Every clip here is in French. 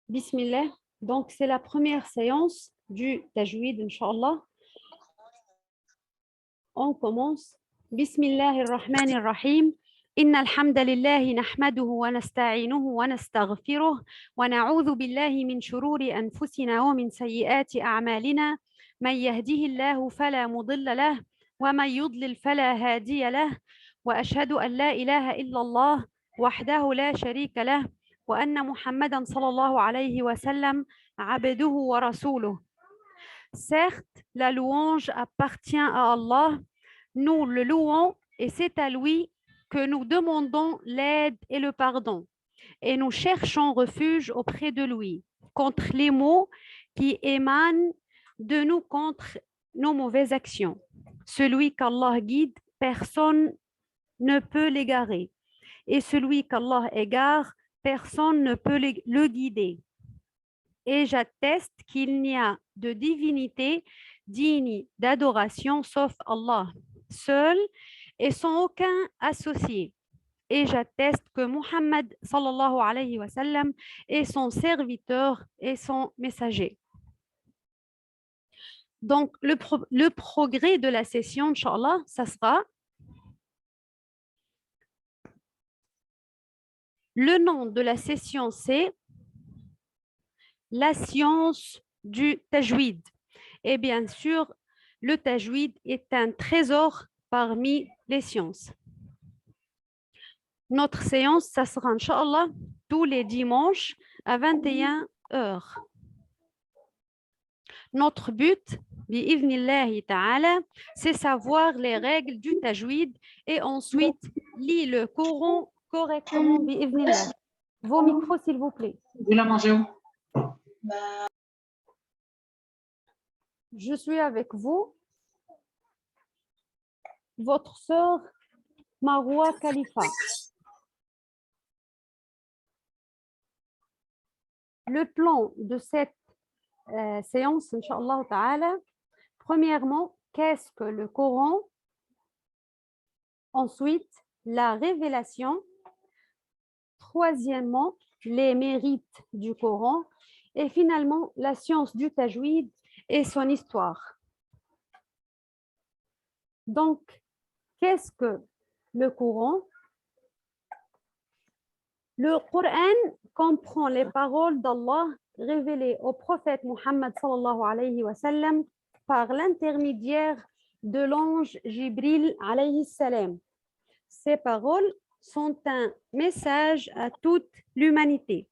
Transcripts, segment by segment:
Bismillah. Donc, c'est la première séance du tajwid, Inch'Allah. On commence. Bismillahirrahmanirrahim. إن الحمد لله نحمده ونستعينه ونستغفره ونعوذ بالله من شرور أنفسنا ومن سيئات أعمالنا من يهده الله فلا مضل له ومن يضلل فلا هادي له وأشهد أن لا إله إلا الله وحده لا شريك له وأن محمدا صلى الله عليه وسلم عبده ورسوله. Certes, la louange appartient à Allah. Nous le louons et c'est à lui que nous demandons l'aide et le pardon. Et nous cherchons refuge auprès de lui contre les maux qui émanent de nous contre nos mauvaises actions. Celui qu'Allah guide, personne ne peut l'égarer. Et celui qu'Allah égare, personne ne peut le guider. Et j'atteste qu'il n'y a de divinité digne d'adoration sauf Allah, seul et sans aucun associé. Et j'atteste que Muhammad sallallahu alayhi wa sallam est son serviteur et son messager. Donc, le progrès de la session, Inch'Allah, ça sera le nom de la session, c'est la science du tajwid. Et bien sûr, le tajwid est un trésor parmi les sciences. Notre séance, ça sera, Inch'Allah, tous les dimanches à 21h. Notre but, bi'ivnillahi ta'ala, c'est savoir les règles du tajwid et ensuite lire le Coran correctement, bi'ivnillah. Vos micros, s'il vous plaît. Vous la mangez où? Je suis avec vous, votre sœur Marwa Khalifa. Le plan de cette séance, Inch'Allah ta'ala, premièrement, qu'est-ce que le Coran? Ensuite, la révélation. Troisièmement, les mérites du Coran. Et finalement, la science du tajwid et son histoire. Donc, qu'est-ce que le Coran? Le Coran comprend les paroles d'Allah révélées au prophète Muhammad sallallahu alayhi wa sallam par l'intermédiaire de l'ange Jibril alayhi salam. Ces paroles sont un message à toute l'humanité.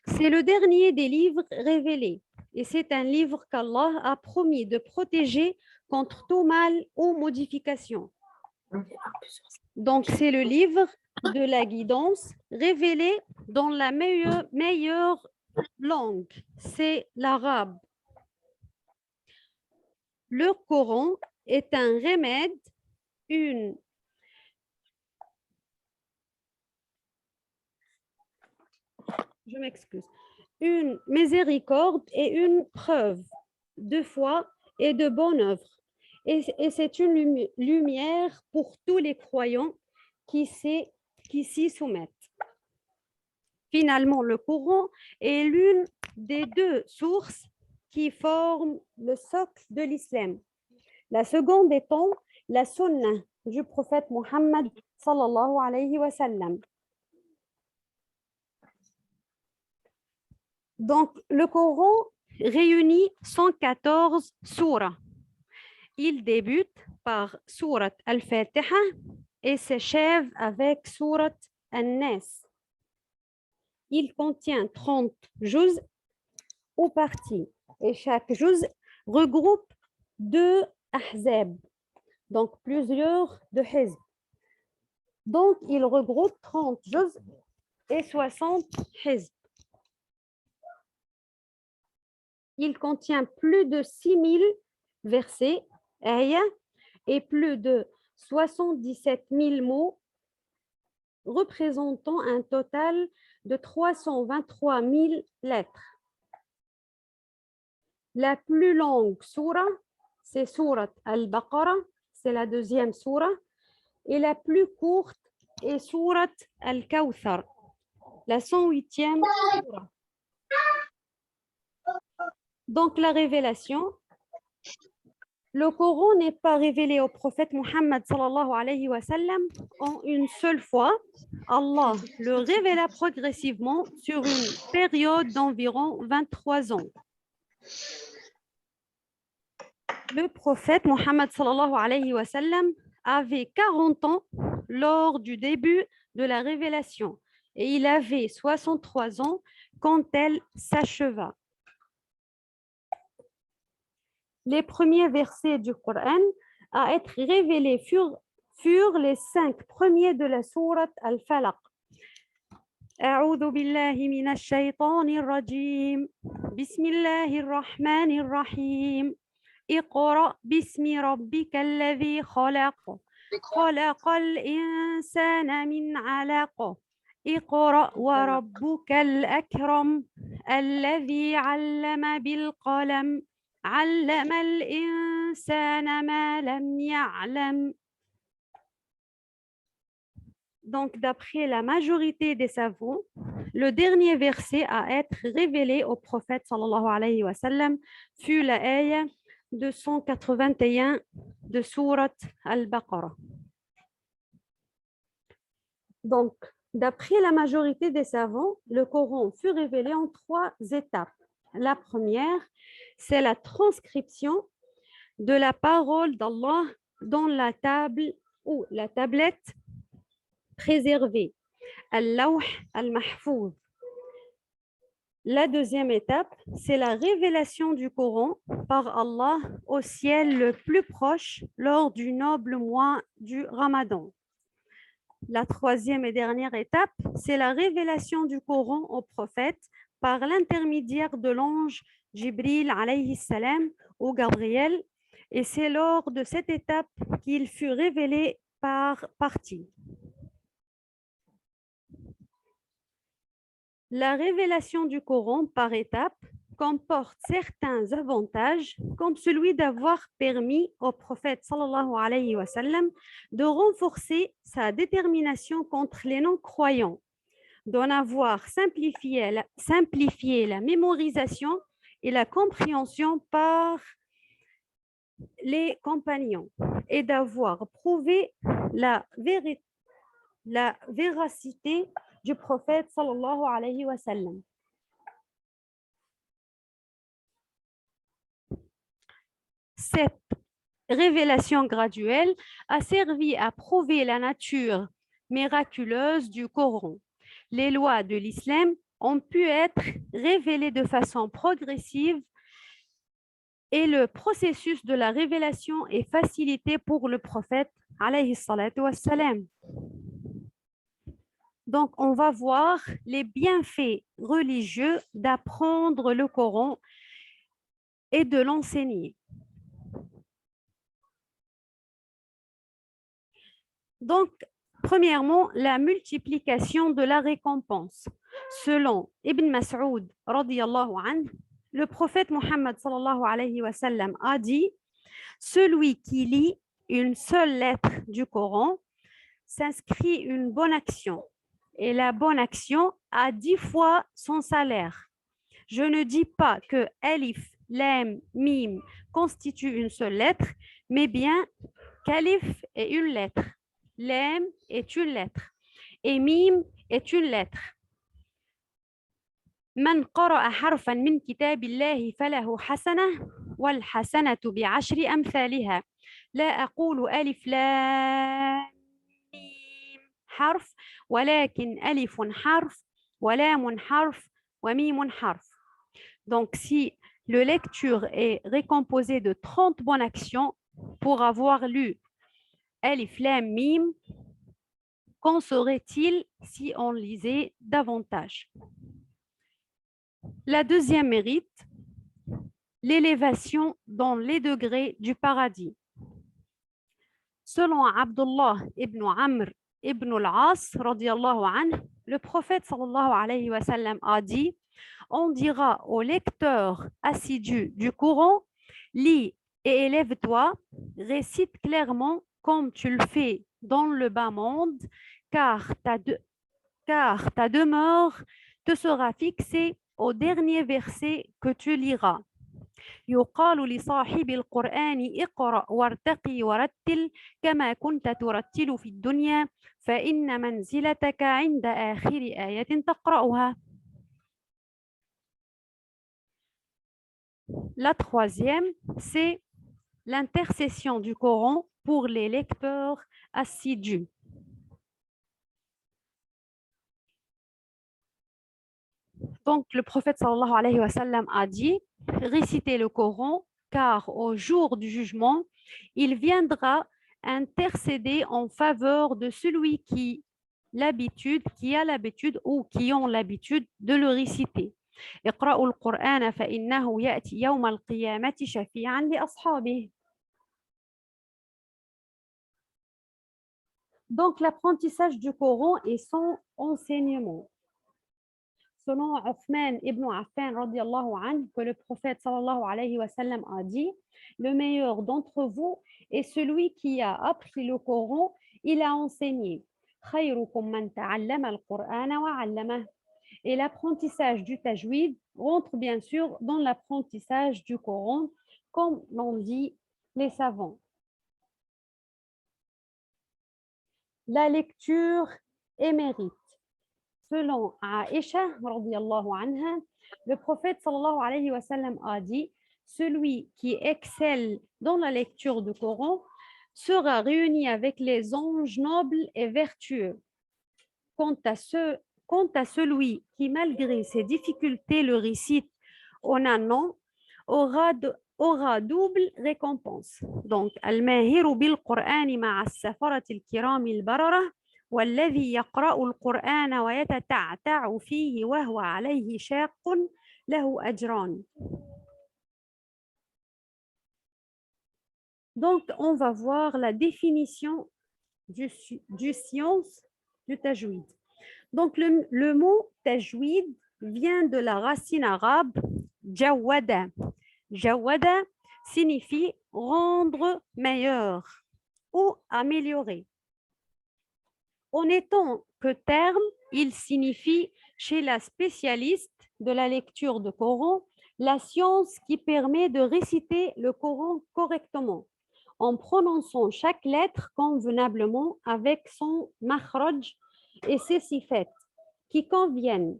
C'est le dernier des livres révélés et c'est un livre qu'Allah a promis de protéger contre tout mal ou modification. Donc, c'est le livre de la guidance révélé dans la meilleure langue, c'est l'arabe. Le Coran est un remède, une miséricorde et une preuve de foi et de bonne œuvre. Et c'est une lumière pour tous les croyants qui s'y soumettent. Finalement, le Coran est l'une des deux sources qui forment le socle de l'islam. La seconde étant la sunna du prophète Muhammad sallallahu alayhi wa sallam. Donc, le Coran réunit 114 sourates. Il débute par sourate Al-Fatiha et s'achève avec sourate An-Nas. Il contient 30 juz ou parties et chaque juz regroupe 2 ahzab, donc plusieurs de hizb. Donc, il regroupe 30 juz et 60 hizb. Il contient plus de 6000 versets, ayats, et plus de 77 000 mots, représentant un total de 323 000 lettres. La plus longue sourate, c'est sourate Al-Baqarah, c'est la deuxième sourate, et la plus courte est sourate Al-Kawthar, la 108e sourate. Donc la révélation, le Coran n'est pas révélé au prophète Muhammad sallallahu alayhi wa sallam en une seule fois. Allah le révéla progressivement sur une période d'environ 23 ans. Le prophète Muhammad sallallahu alayhi wa sallam avait 40 ans lors du début de la révélation et il avait 63 ans quand elle s'acheva. Les premiers versets du Coran à être révélés furent les 5 premiers de la sourate Al-Falaq. أعوذ بالله من الشيطان الرجيم بسم الله الرحمن الرحيم اقرأ باسم ربك الذي خلق خلق الإنسان من علق اقرأ وربك الأكرم الذي علم بالقلم علم الإنسان ما لم يعلم. Donc, d'après la majorité des savants, le dernier verset à être révélé au prophète sallallahu alayhi wa sallam fut la ayah 281 de sourate Al-Baqarah. Donc, d'après la majorité des savants, le Coran fut révélé en 3 étapes. La première, c'est la transcription de la parole d'Allah dans la table ou la tablette préservée, Al-Lawh Al-Mahfouz. La deuxième étape, c'est la révélation du Coran par Allah au ciel le plus proche lors du noble mois du Ramadan. La troisième et dernière étape, c'est la révélation du Coran au prophète par l'intermédiaire de l'ange Jibril alayhi salam ou Gabriel, et c'est lors de cette étape qu'il fut révélé par partie. La révélation du Coran par étapes comporte certains avantages, comme celui d'avoir permis au prophète sallallahu alayhi wa sallam de renforcer sa détermination contre les non-croyants, d'en avoir simplifié la mémorisation et la compréhension par les compagnons et d'avoir prouvé la véracité du prophète sallallahu alayhi wa sallam. Cette révélation graduelle a servi à prouver la nature miraculeuse du Coran. Les lois de l'islam ont pu être révélées de façon progressive et le processus de la révélation est facilité pour le prophète alayhi salatu wassalam. Donc, on va voir les bienfaits religieux d'apprendre le Coran et de l'enseigner. Donc, premièrement, la multiplication de la récompense. Selon Ibn Mas'ud, radiyallahu anhu, le prophète Muhammad sallallahu alayhi wa sallam a dit « Celui qui lit une seule lettre du Coran s'inscrit une bonne action. Et la bonne action a 10 fois son salaire. Je ne dis pas que Alif, Lam, Mim constitue une seule lettre, mais bien qu'Alif est une lettre, Lam est une lettre et Mim est une lettre. من قرأ حرفا من كتاب الله فله حسنة والحسنة بعشر أمثالها لا أقول ألف لام ميم حرف ولكن ألف حرف ولام حرف وميم حرف. Donc si le lecture est récomposé de 30 bonnes actions pour avoir lu Alif Lam Mim, qu'en serait-il si on lisait davantage? La deuxième mérite, l'élévation dans les degrés du paradis. Selon Abdullah ibn Amr ibn al-As, radiyallahu anhu, le prophète sallallahu alayhi wa sallam a dit « On dira au lecteur assidu du Coran, lis et élève-toi, récite clairement comme tu le fais dans le bas monde, car car ta demeure te sera fixée au dernier verset que tu liras. يقال لصاحب القرآن اقرأ وارتقي ورتل كما كنت ترتل في الدنيا فإن منزلتك عند آخر آية تقرأها. La troisième, c'est l'intercession du Coran pour les lecteurs assidus. Donc, le prophète sallallahu alayhi wa sallam a dit, récitez le Coran, car au jour du jugement, il viendra intercéder en faveur de celui qui a l'habitude ou qui ont l'habitude de le réciter. اقرأوا القرآن فإنه يأتي يوم القيامة شفيعا لأصحابه. Donc, l'apprentissage du Coran et son enseignement. Selon Othman ibn Affan radiallahu anhu, que le prophète sallallahu alayhi wa sallam a dit, le meilleur d'entre vous est celui qui a appris le Coran, il a enseigné. خيركم من تعلم القرآن وعلمه. Et l'apprentissage du tajwid rentre bien sûr dans l'apprentissage du Coran, comme l'ont dit les savants. La lecture est mérite. Selon Aïcha, le prophète sallallahu alayhi wa sallam a dit, celui qui excelle dans la lecture du Coran sera réuni avec les anges nobles et vertueux. Quant à celui qui, malgré ses difficultés, le récite en un an, aura double récompense. Donc, al-mahiru bil-Qur'ani ma'a as-safarati al-kirami al-barara والذي يقرأ القرآن ويتتعتع فيه وهو عليه شاق له أجران. Donc, on va voir la définition du science du tajwid. Donc, le mot tajwid vient de la racine arabe jawada. Jawada signifie rendre meilleur ou améliorer. En étant que terme, il signifie chez la spécialiste de la lecture du Coran la science qui permet de réciter le Coran correctement en prononçant chaque lettre convenablement avec son makhraj et ses sifat qui conviennent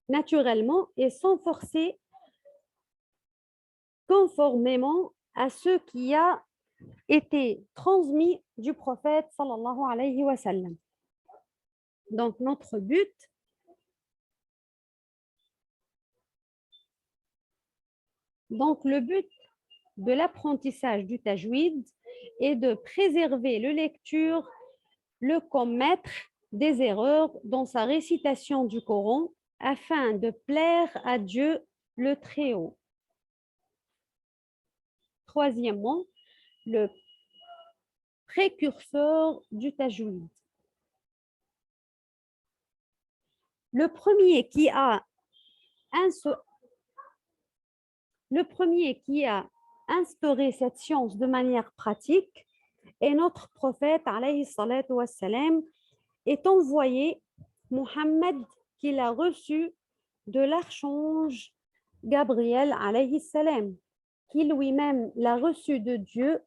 naturellement et sans forcer conformément à ce qui a été transmis du prophète sallallahu alayhi wa sallam. Donc notre but le but de l'apprentissage du tajwid est de préserver le lecteur, le commettre des erreurs dans sa récitation du Coran afin de plaire à Dieu le Très-Haut. Troisièmement, le précurseur du tajwid. Le premier qui a instauré cette science de manière pratique est notre prophète alayhi salatu wassalam, est envoyé Muhammad qu'il a reçu de l'archange Gabriel alayhi salam, qui lui-même l'a reçu de Dieu.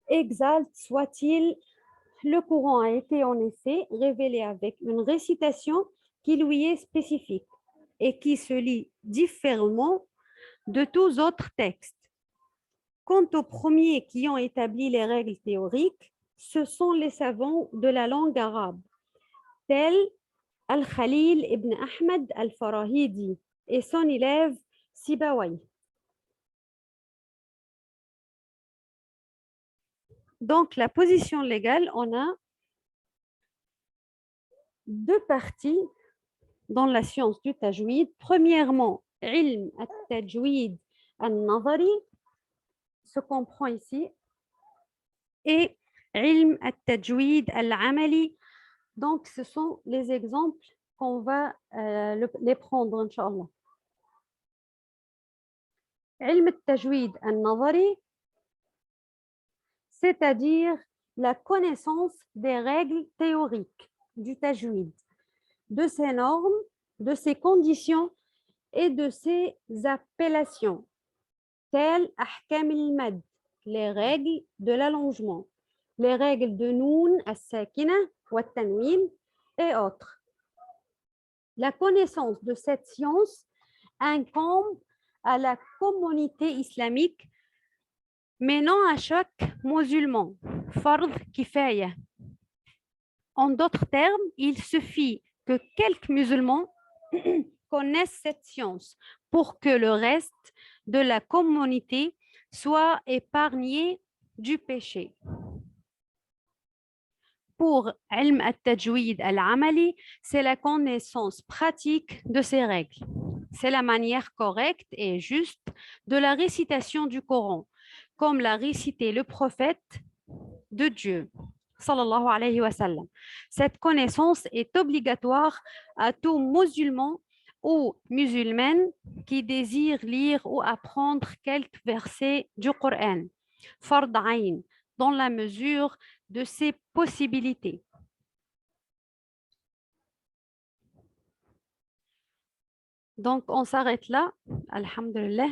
Exalte soit-il, le Coran a été en effet révélé avec une récitation qui lui est spécifique et qui se lit différemment de tous autres textes. Quant aux premiers qui ont établi les règles théoriques, ce sont les savants de la langue arabe, tels Al-Khalil ibn Ahmad al-Farahidi et son élève Sibawayh. Donc, la position légale, on a deux parties dans la science du tajwid. Premièrement, ilm al-tajwid al-nazari, se comprend ici, et ilm al-tajwid al-amali. Donc, ce sont les exemples qu'on va les prendre, Inch'Allah. Ilm al-tajwid al-nazari, c'est-à-dire la connaissance des règles théoriques du tajwid, de ses normes, de ses conditions et de ses appellations, telles ahkam al-mad, les règles de l'allongement, les règles de noun, as-sakina, wa tanwin et autres. La connaissance de cette science incombe à la communauté islamique, mais non à chaque musulman. Fard kifaya. En d'autres termes, il suffit que quelques musulmans connaissent cette science pour que le reste de la communauté soit épargné du péché. Pour ilm al-tajwid al-amali, c'est la connaissance pratique de ces règles. C'est la manière correcte et juste de la récitation du Coran, comme l'a récité le prophète de Dieu. Sallallahu alayhi wa sallam. Cette connaissance est obligatoire à tout musulman ou musulmane qui désire lire ou apprendre quelques versets du Coran, fard ayn, dans la mesure de ses possibilités. Donc, on s'arrête là. Alhamdulillah.